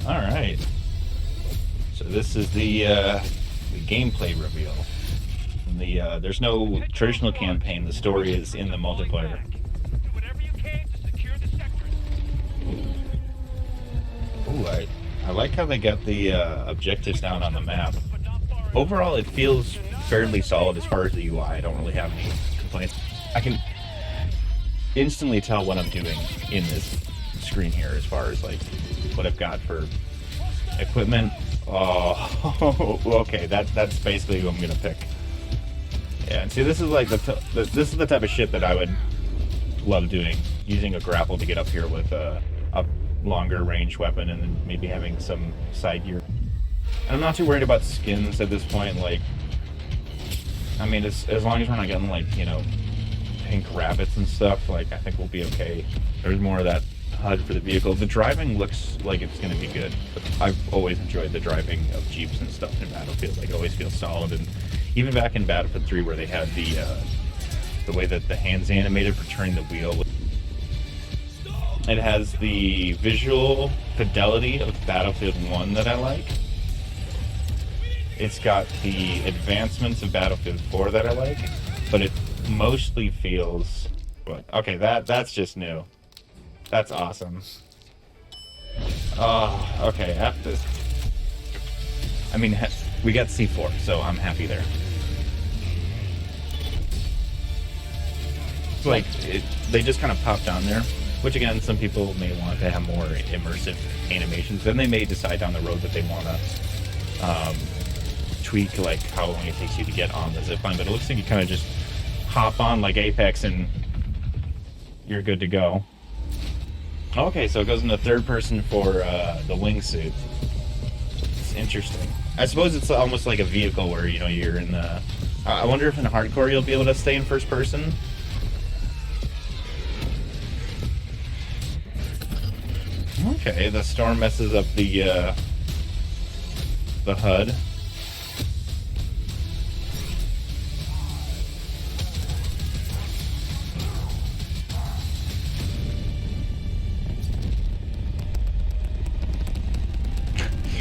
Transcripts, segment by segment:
All right. So this is the gameplay reveal. There's no traditional campaign. The story is in the multiplayer. Ooh, I like how they got the objectives down on the map. Overall, it feels fairly solid as far as the UI. I don't really have any complaints. I can instantly tell what I'm doing in this screen here as far as like what I've got for equipment. Oh, okay. That's basically who I'm gonna pick. Yeah, and see, this is like this is the type of shit that I would love doing, using a grapple to get up here with a longer range weapon, and then maybe having some side gear. And I'm not too worried about skins at this point. Like, I mean, as long as we're not getting like pink rabbits and stuff, like I think we'll be okay. There's more of that HUD for the vehicle. The driving looks like it's going to be good. I've always enjoyed the driving of Jeeps and stuff in Battlefield. Like, it always feels solid. And even back in Battlefield 3, where they had the way that the hands animated for turning the wheel, it has the visual fidelity of Battlefield 1 that I like. It's got the advancements of Battlefield 4 that I like, but it mostly feels... Okay, that's just new. That's awesome. Oh, okay, after... I mean, we got C4, so I'm happy there. It's like, they just kind of popped on there, which again, some people may want to have more immersive animations. Then they may decide down the road that they want to tweak like how long it takes you to get on the zipline, but it looks like you kind of just hop on like Apex and you're good to go. Okay, so it goes into third person for the wingsuit. It's interesting. I suppose it's almost like a vehicle where you're in the... I wonder if in hardcore you'll be able to stay in first person. Okay, the storm messes up the HUD.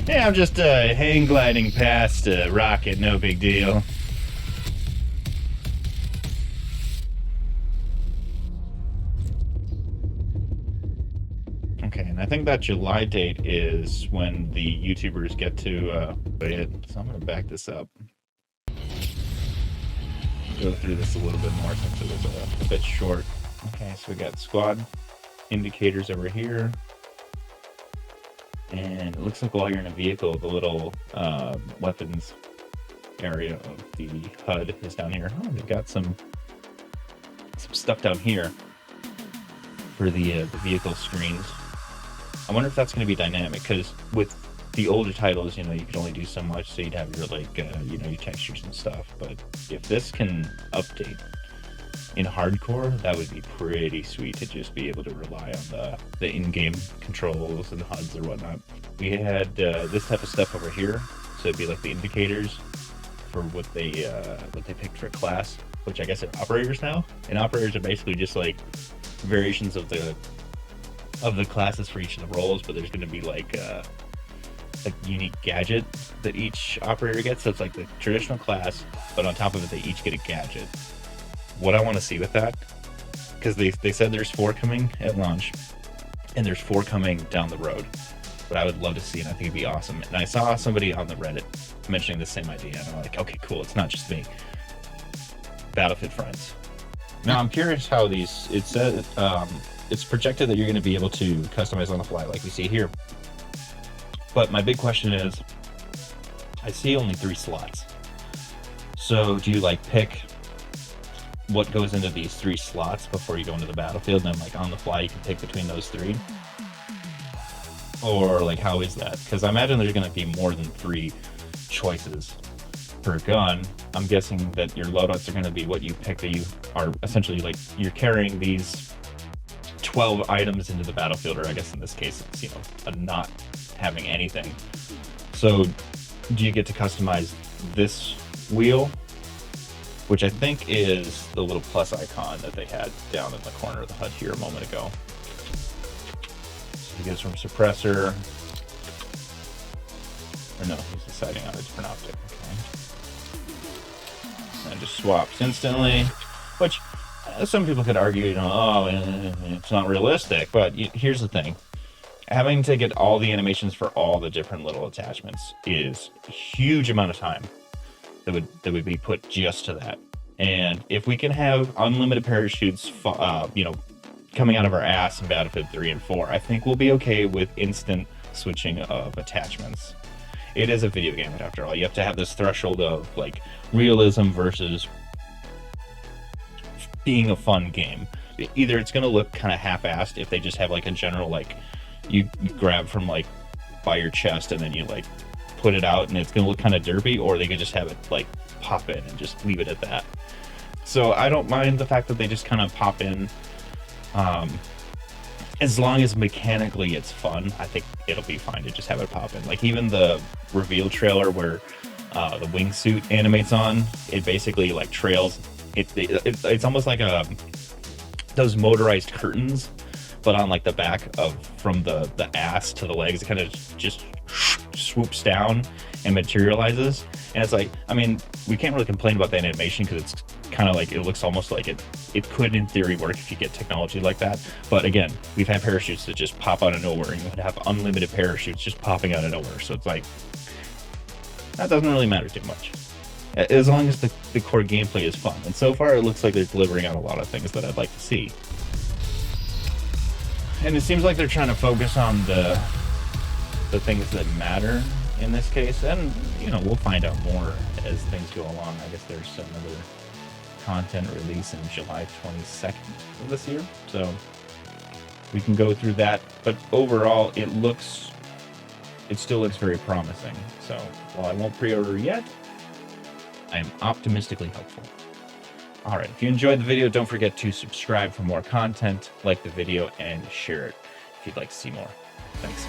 Yeah, I'm just hang gliding past a rocket, no big deal. Okay, and I think that July date is when the YouTubers get to play it. So I'm going to back this up. Go through this a little bit more since it was a bit short. Okay, so we got squad indicators over here. And it looks like while you're in a vehicle, the little weapons area of the HUD is down here. Oh, they've got some stuff down here for the vehicle screens. I wonder if that's going to be dynamic, because with the older titles, you could only do so much, so you'd have your your textures and stuff. But if this can update in hardcore, that would be pretty sweet to just be able to rely on the in-game controls and the HUDs or whatnot. We had this type of stuff over here, so it'd be like the indicators for what they picked for class, which I guess are operators now. And operators are basically just like variations of the classes for each of the roles, but there's going to be like a unique gadget that each operator gets. So it's like the traditional class, but on top of it, they each get a gadget. What I want to see with that, because they said there's 4 coming at launch, and there's 4 coming down the road. But I would love to see, and I think it'd be awesome. And I saw somebody on the Reddit mentioning the same idea, and I'm like, okay, cool, it's not just me. Battlefield friends. Now I'm curious how these... It said it's projected that you're going to be able to customize on the fly, like we see here. But my big question is, I see only 3 slots. So do you pick what goes into these 3 slots before you go into the battlefield, and then on the fly you can pick between those 3? Or how is that? Because I imagine there's going to be more than 3 choices per gun. I'm guessing that your loadouts are going to be what you pick, that you are essentially you're carrying these 12 items into the battlefield, or I guess in this case it's a not having anything. So do you get to customize this wheel, which I think is the little plus icon that they had down in the corner of the HUD here a moment ago. So it goes from suppressor Or no, he's deciding on a different optic. Okay. And just swaps instantly, which some people could argue, you know, oh, it's not realistic. But here's the thing. Having to get all the animations for all the different little attachments is a huge amount of time that would be put just to that. And if we can have unlimited parachutes, you know, coming out of our ass in Battlefield 3 and 4, I think we'll be okay with instant switching of attachments. It is a video game, after all. You have to have this threshold of like realism versus being a fun game. Either it's going to look kind of half-assed if they just have like a general, like, you grab from like by your chest and then you like put it out and it's going to look kind of derpy, or they could just have it like pop in and just leave it at that. So I don't mind the fact that they just kind of pop in. As long as mechanically it's fun, I think it'll be fine to just have it pop in. Like even the reveal trailer where the wingsuit animates on, it basically like trails. It's almost like those motorized curtains, but on like the back of from the ass to the legs. It kind of just swoops down and materializes. And it's like, I mean, we can't really complain about that animation because it's kind of like, it looks almost like it could in theory work if you get technology like that. But again, we've had parachutes that just pop out of nowhere, and you would have unlimited parachutes just popping out of nowhere. So it's like, that doesn't really matter too much, as long as the core gameplay is fun. And so far it looks like they're delivering on a lot of things that I'd like to see. And it seems like they're trying to focus on the things that matter in this case. And, you know, we'll find out more as things go along. I guess there's some other content release in July 22nd of this year. So we can go through that. But overall, it still looks very promising. So while I won't pre-order yet, I am optimistically hopeful. All right, if you enjoyed the video, don't forget to subscribe for more content, like the video, and share it if you'd like to see more. Thanks.